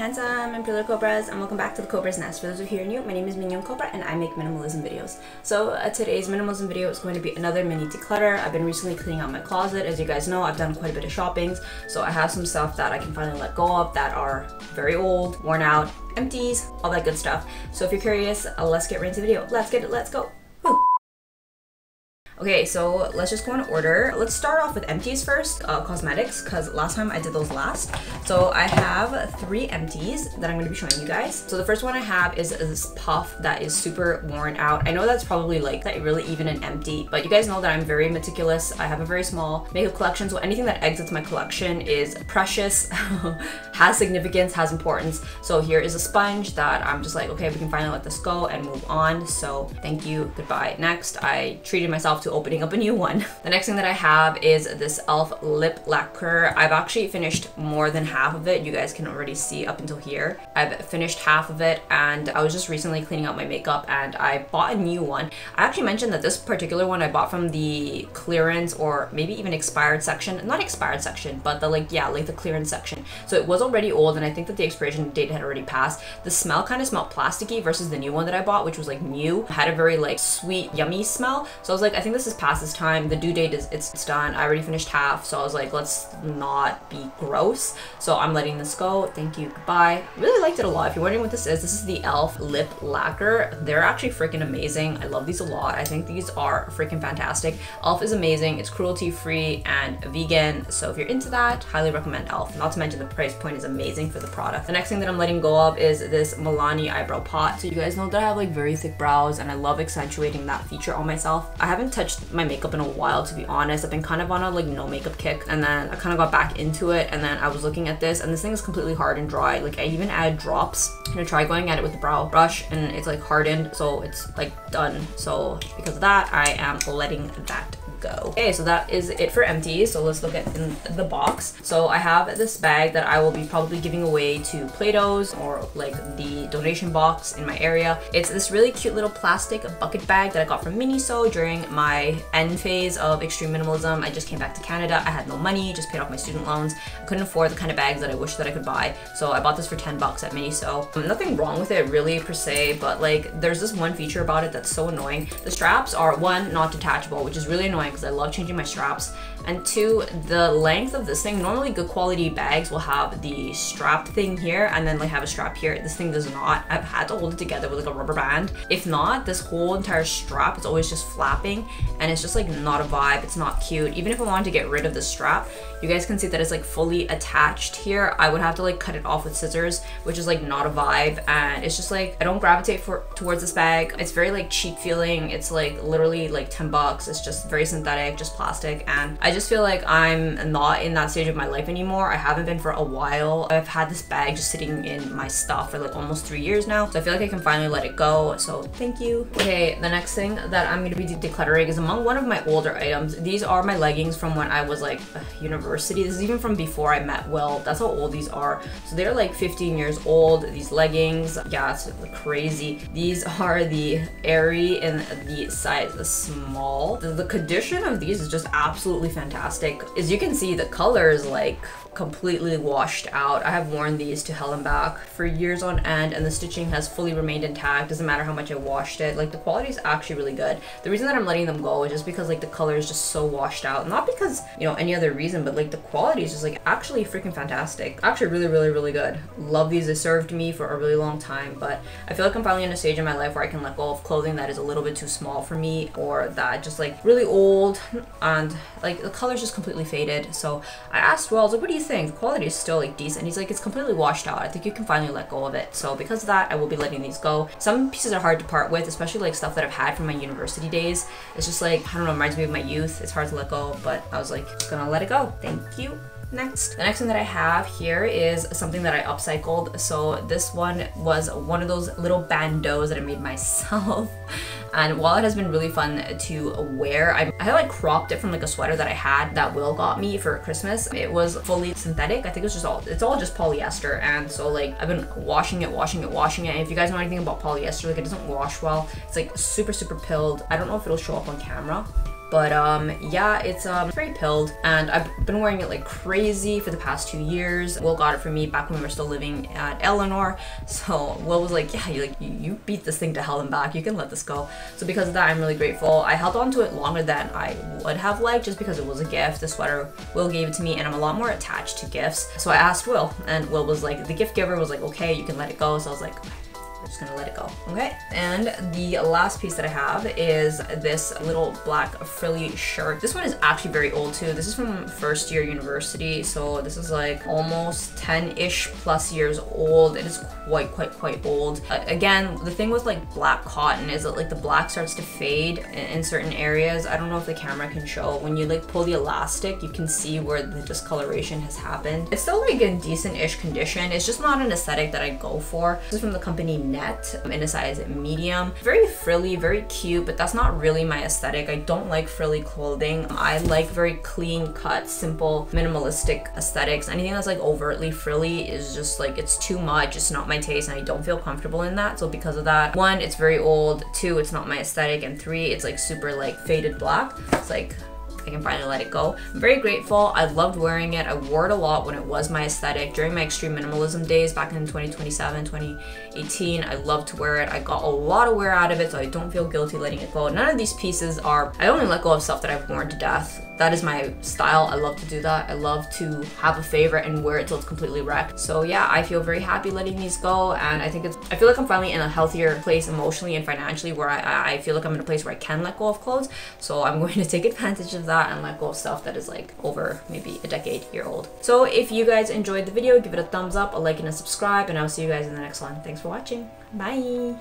handsome and pretty little Cobras, and welcome back to the Cobra's Nest. For those of you who are new, my name is Mignon Cobra and I make minimalism videos. So today's minimalism video is going to be another mini declutter. I've been recently cleaning out my closet. As you guys know, I've done quite a bit of shoppings, so I have some stuff that I can finally let go of that are very old, worn out, empties, all that good stuff. So if you're curious, let's get right into the video. Let's go. Woo. Okay, so let's just go in order. Let's start off with empties first, cosmetics, because last time I did those last. So I have 3 empties that I'm going to be showing you guys. So the first one I have is this puff that is super worn out. I know that's probably like not really even an empty, but you guys know that I'm very meticulous. I have a very small makeup collection, so anything that exits my collection is precious, has significance, has importance. So here is a sponge that I'm just like, okay, we can finally let this go and move on. So thank you, goodbye. Next, I treated myself to opening up a new one. The next thing that I have is this e.l.f. lip lacquer. I've actually finished more than half of it. You guys can already see up until here. I've finished half of it, and I was just recently cleaning out my makeup and I bought a new one. I actually mentioned that this particular one I bought from the clearance or maybe even expired section. Not expired section, but the like the clearance section. So it was already old and I think that the expiration date had already passed. The smell kind of smelled plasticky versus the new one that I bought, which was like new. It had a very like sweet, yummy smell. So I was like, I think this is past this time. The due date is it's done. I already finished half, so I was like, let's not be gross. So I'm letting this go. Thank you, goodbye. Really liked it a lot. If you're wondering what this is the e.l.f. lip lacquer. They're actually freaking amazing. I love these a lot. I think these are freaking fantastic. e.l.f. is amazing. It's cruelty free and vegan, so if you're into that, highly recommend e.l.f. Not to mention the price point is amazing for the product. The next thing that I'm letting go of is this Milani eyebrow pot. So you guys know that I have like very thick brows and I love accentuating that feature on myself. I haven't touched my makeup in a while, to be honest. I've been kind of on a like no makeup kick, and then I kind of got back into it, and then I was looking at this and this thing is completely hard and dry. Like I even add drops. I'm gonna try going at it with the brow brush and it's like hardened, so it's like done. So because of that, I am letting that go. Okay, so that is it for empties. So let's look at in the box. So I have this bag that I will be probably giving away to Play-Dohs or like the donation box in my area. It's this really cute little plastic bucket bag that I got from Miniso during my end phase of extreme minimalism. I just came back to Canada. I had no money, just paid off my student loans. I couldn't afford the kind of bags that I wish that I could buy. So I bought this for 10 bucks at Miniso. Nothing wrong with it really per se, but like there's this one feature about it that's so annoying. The straps are 1, not detachable, which is really annoying because I love changing my straps, and 2, the length of this thing. Normally good quality bags will have the strap thing here and then like have a strap here. This thing does not. I've had to hold it together with like a rubber band. If not, this whole entire strap is always just flapping and it's just like not a vibe. It's not cute. Even if I wanted to get rid of the strap, you guys can see that it's like fully attached here. I would have to like cut it off with scissors, which is like not a vibe, and it's just like I don't gravitate towards this bag. It's very like cheap feeling. It's like literally like 10 bucks. It's just very synthetic, just plastic, and I just feel like I'm not in that stage of my life anymore. I haven't been for a while. I've had this bag just sitting in my stuff for like almost 3 years now, so I feel like I can finally let it go, so thank you. Okay, the next thing that I'm going to be decluttering is among one of my older items. These are my leggings from when I was like university. This is even from before I met Will. That's how old these are. So they're like 15 years old, these leggings. Yeah, it's crazy. These are the airy in the size small. The condition of these is just absolutely fantastic. As you can see, the color is like completely washed out. I have worn these to hell and back for years on end, and the stitching has fully remained intact. Doesn't matter how much I washed it. Like the quality is actually really good. The reason that I'm letting them go is just because like the color is just so washed out. Not because, you know, any other reason, but like the quality is just like actually freaking fantastic. Actually really good. Love these. They served me for a really long time, but I feel like I'm finally in a stage in my life where I can let go of clothing that is a little bit too small for me, or that just like really old and like the color's just completely faded. So I asked Will, I was like, what do you think? The quality is still like decent. He's like, it's completely washed out. I think you can finally let go of it. So because of that, I will be letting these go. Some pieces are hard to part with, especially like stuff that I've had from my university days. It's just like, I don't know, it reminds me of my youth. It's hard to let go, but I was like, gonna let it go. Thank you. Next. The next thing that I have here is something that I upcycled. So this one was one of those little bandeaus that I made myself. And while it has been really fun to wear, I had like cropped it from like a sweater that I had that Will got me for Christmas. It was fully synthetic. I think it's all just polyester, and so like I've been washing it. And if you guys know anything about polyester, like it doesn't wash well. It's like super pilled. I don't know if it'll show up on camera, But yeah, it's very pilled, and I've been wearing it like crazy for the past 2 years. Will got it for me back when we were still living at Eleanor. So Will was like, yeah, you beat this thing to hell and back, you can let this go. So because of that, I'm really grateful. I held on to it longer than I would have liked, just because it was a gift. The sweater, Will gave it to me, and I'm a lot more attached to gifts. So I asked Will, and Will was like, the gift giver was like, okay, you can let it go. So I was like, I'm just gonna let it go. Okay, and the last piece that I have is this little black frilly shirt. This one is actually very old too. This is from first year university, so this is like almost 10-ish plus years old. It is quite old. Again, the thing with like black cotton is that like the black starts to fade in certain areas. I don't know if the camera can show. When you like pull the elastic, you can see where the discoloration has happened. It's still like in decent-ish condition. It's just not an aesthetic that I go for. This is from the company Net in a size medium. Very frilly, very cute, but that's not really my aesthetic. I don't like frilly clothing. I like very clean cut, simple, minimalistic aesthetics. Anything that's like overtly frilly is just like, it's too much. It's not my taste, and I don't feel comfortable in that. So because of that, 1, it's very old, 2, it's not my aesthetic, and 3, it's like super like faded black. It's like, I can finally let it go. I'm very grateful. I loved wearing it. I wore it a lot when it was my aesthetic. During my extreme minimalism days back in 2027, 2018, I loved to wear it. I got a lot of wear out of it, so I don't feel guilty letting it go. None of these pieces are, I only let go of stuff that I've worn to death. That is my style. I love to do that. I love to have a favorite and wear it till it's completely wrecked. So yeah, I feel very happy letting these go, and I think I feel like I'm finally in a healthier place emotionally and financially, where I feel like I'm in a place where I can let go of clothes. So I'm going to take advantage of that and let go of stuff that is like over maybe a decade-year old. So if you guys enjoyed the video, give it a thumbs up, a like, and a subscribe, and I'll see you guys in the next one. Thanks for watching. Bye.